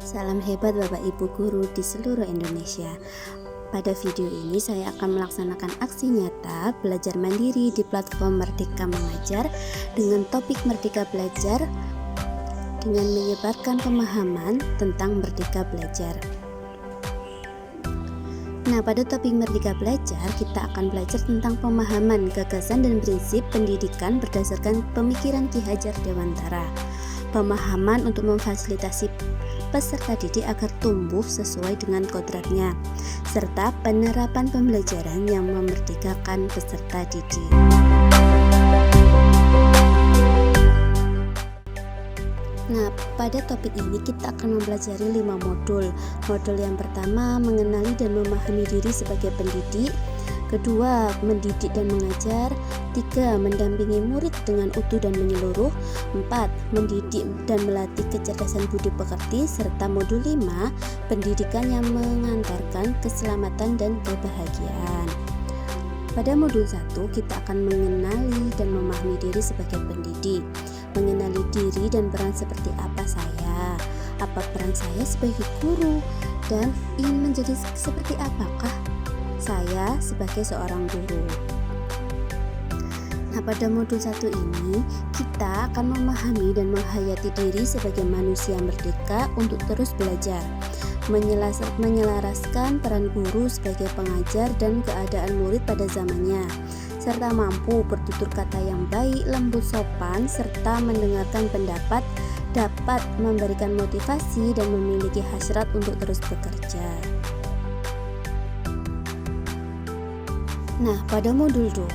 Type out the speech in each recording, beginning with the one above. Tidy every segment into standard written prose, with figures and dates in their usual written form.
Salam hebat Bapak Ibu guru di seluruh Indonesia. Pada video ini saya akan melaksanakan aksi nyata belajar mandiri di platform Merdeka Mengajar dengan topik Merdeka Belajar dengan menyebarkan pemahaman tentang Merdeka Belajar. Nah, pada topik Merdeka Belajar kita akan belajar tentang pemahaman, gagasan dan prinsip pendidikan berdasarkan pemikiran Ki Hajar Dewantara. Pemahaman untuk memfasilitasi peserta didik agar tumbuh sesuai dengan kodratnya, serta penerapan pembelajaran yang memerdekakan peserta didik. Nah, pada topik ini kita akan mempelajari 5 modul. Modul yang pertama, mengenali dan memahami diri sebagai pendidik. Kedua, mendidik dan mengajar. 3, mendampingi murid dengan utuh dan menyeluruh. 4, mendidik dan melatih kecerdasan budi pekerti. Serta modul 5, pendidikan yang mengantarkan keselamatan dan kebahagiaan. Pada modul 1, kita akan mengenali dan memahami diri sebagai pendidik. Mengenali diri dan peran seperti apa saya, apa peran saya sebagai guru, dan ingin menjadi seperti apakah saya sebagai seorang guru. Nah, pada modul 1 ini kita akan memahami dan menghayati diri sebagai manusia merdeka untuk terus belajar, menyelaraskan peran guru sebagai pengajar dan keadaan murid pada zamannya, serta mampu bertutur kata yang baik, lembut, sopan, serta mendengarkan pendapat, dapat memberikan motivasi dan memiliki hasrat untuk terus bekerja. Nah, pada modul 2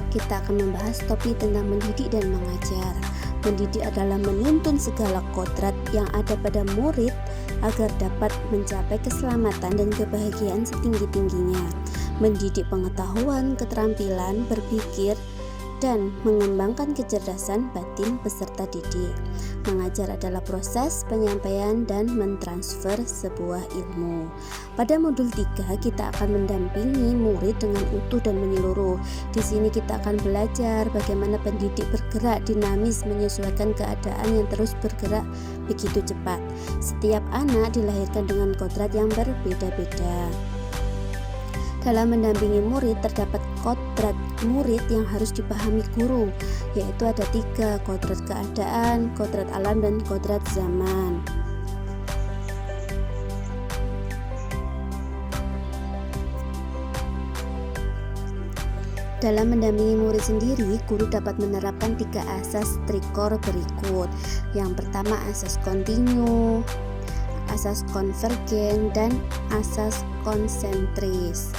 kita akan membahas topik tentang mendidik dan mengajar. Mendidik adalah menuntun segala kodrat yang ada pada murid agar dapat mencapai keselamatan dan kebahagiaan setinggi-tingginya. Mendidik pengetahuan, keterampilan, berpikir, dan mengembangkan kecerdasan batin peserta didik. Mengajar adalah proses penyampaian dan mentransfer sebuah ilmu. Pada modul 3 kita akan mendampingi murid dengan utuh dan menyeluruh. Di sini kita akan belajar bagaimana pendidik bergerak dinamis menyesuaikan keadaan yang terus bergerak begitu cepat. Setiap anak dilahirkan dengan kodrat yang berbeda-beda. Dalam mendampingi murid terdapat kodrat murid yang harus dipahami guru, yaitu ada 3, kodrat keadaan, kodrat alam, dan kodrat zaman. Dalam mendampingi murid sendiri, guru dapat menerapkan 3 asas trikor berikut. Yang pertama, asas kontinu, asas konvergen, dan asas konsentris.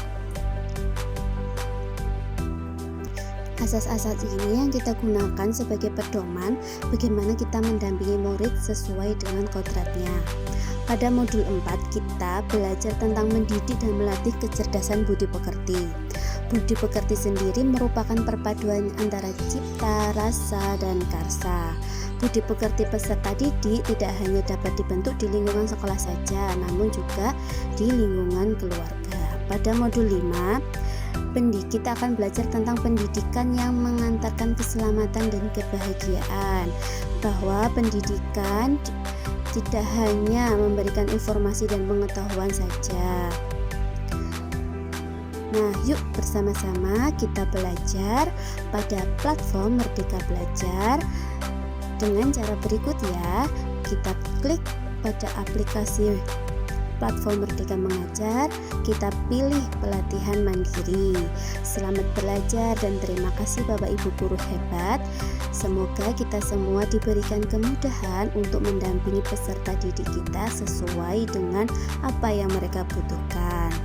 Asas-asas ini yang kita gunakan sebagai pedoman bagaimana kita mendampingi murid sesuai dengan kodratnya. Pada modul 4 kita belajar tentang mendidik dan melatih kecerdasan budi pekerti. Budi pekerti sendiri merupakan perpaduan antara cipta, rasa, dan karsa. Budi pekerti peserta didik tidak hanya dapat dibentuk di lingkungan sekolah saja, namun juga di lingkungan keluarga. Pada modul 5 kita akan belajar tentang pendidikan yang mengantarkan keselamatan dan kebahagiaan, bahwa pendidikan tidak hanya memberikan informasi dan pengetahuan saja. Nah, yuk bersama-sama kita belajar pada platform Merdeka Belajar dengan cara berikut ya. Kita klik pada aplikasi platform Merdeka Mengajar, kita pilih pelatihan mandiri. Selamat belajar dan terima kasih Bapak Ibu guru hebat. Semoga kita semua diberikan kemudahan untuk mendampingi peserta didik kita sesuai dengan apa yang mereka butuhkan.